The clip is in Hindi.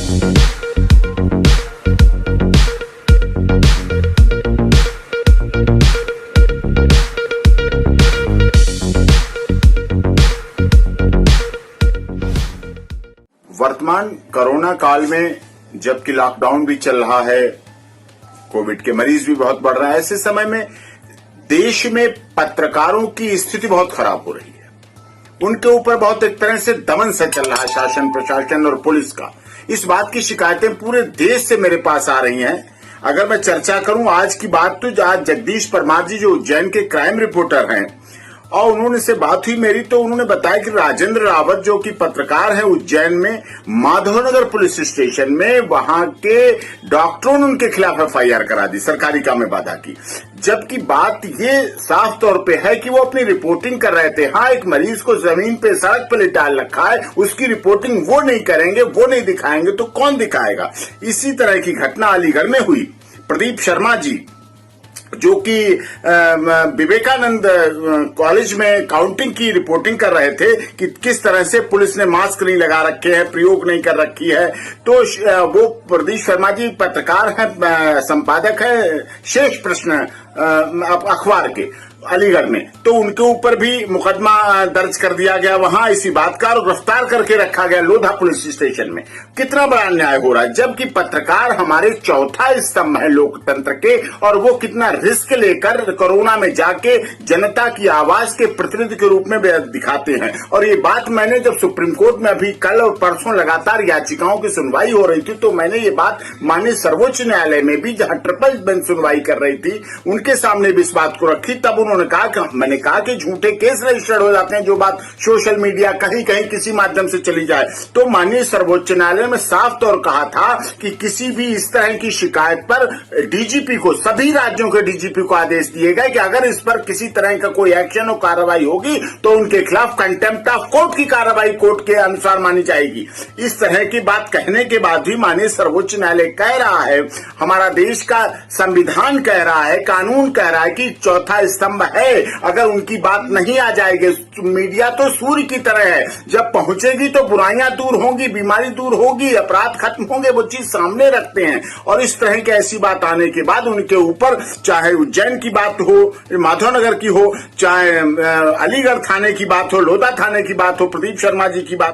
वर्तमान कोरोना काल में जबकि लॉकडाउन भी चल रहा है, कोविड के मरीज भी बहुत बढ़ रहा है, ऐसे समय में देश में पत्रकारों की स्थिति बहुत खराब हो रही है। उनके ऊपर बहुत एक तरह से दमन सा चल रहा है शासन, प्रशासन और पुलिस का। इस बात की शिकायतें पूरे देश से मेरे पास आ रही हैं। अगर मैं चर्चा करूं आज की बात, तो आज जगदीश परमार जी जो उज्जैन के क्राइम रिपोर्टर हैं और उन्होंने से बात हुई मेरी, तो उन्होंने बताया कि राजेंद्र रावत जो कि पत्रकार है उज्जैन में माधवनगर पुलिस स्टेशन में, वहां के डॉक्टरों ने उनके खिलाफ एफआईआर करा दी, सरकारी काम में बाधा की। जबकि बात ये साफ तौर पे है कि वो अपनी रिपोर्टिंग कर रहे थे। हाँ, एक मरीज को जमीन पे सड़क पे लिटाल रखा है, उसकी रिपोर्टिंग वो नहीं करेंगे, वो नहीं दिखाएंगे तो कौन दिखाएगा। इसी तरह की घटना अलीगढ़ में हुई। प्रदीप शर्मा जी जो कि विवेकानंद कॉलेज में काउंटिंग की रिपोर्टिंग कर रहे थे कि किस तरह से पुलिस ने मास्क नहीं लगा रखे हैं, प्रयोग नहीं कर रखी है, तो वो प्रदीप शर्मा जी पत्रकार हैं, संपादक है शेष प्रश्न अखबार के अलीगढ़ में, तो उनके ऊपर भी मुकदमा दर्ज कर दिया गया वहां इसी बात का, और गिरफ्तार करके रखा गया लोधा पुलिस स्टेशन में। कितना बड़ा अन्याय हो रहा है, जबकि पत्रकार हमारे चौथा स्तंभ है लोकतंत्र के, और वो कितना रिस्क लेकर कोरोना में जाके जनता की आवाज के प्रतिनिधि के रूप में दिखाते हैं। और ये बात मैंने जब सुप्रीम कोर्ट में अभी कल और परसों लगातार याचिकाओं की सुनवाई हो रही थी, तो मैंने ये बात माननीय सर्वोच्च न्यायालय में भी, जहां ट्रिपल बेंच सुनवाई कर रही थी, उनके सामने भी इस बात को रखी। तब उन्होंने कहा, मैंने कहा कि झूठे केस रजिस्टर्ड हो जाते हैं, जो बात सोशल मीडिया कहीं कहीं किसी माध्यम से चली जाए। तो माननीय सर्वोच्च न्यायालय में साफ तौर कहा था कि किसी भी इस तरह की शिकायत पर डीजीपी को, सभी राज्यों के डीजीपी को आदेश दिए गए कि अगर इस पर किसी तरह का कोई एक्शन और कार्रवाई होगी तो उनके खिलाफ कंटेम्प्ट ऑफ कोर्ट की कार्रवाई कोर्ट के अनुसार मानी जाएगी। इस तरह की बात कहने के बाद भी माननीय सर्वोच्च न्यायालय कह रहा है, हमारा देश का संविधान कह रहा है, कानून कह रहा है कि चौथा स्तंभ है, अगर उनकी बात नहीं आ जाएगी। मीडिया तो सूर्य की तरह है, जब पहुंचेगी तो बुराइयां दूर होंगी, बीमारी दूर होगी, अपराध खत्म होंगे, वो चीज सामने रखते हैं। और इस तरह की ऐसी बात आने के बाद उनके ऊपर, चाहे उज्जैन की बात हो, माधवनगर की हो, चाहे अलीगढ़ थाने की बात हो, लोधा थाने की बात हो, प्रदीप शर्मा जी की बात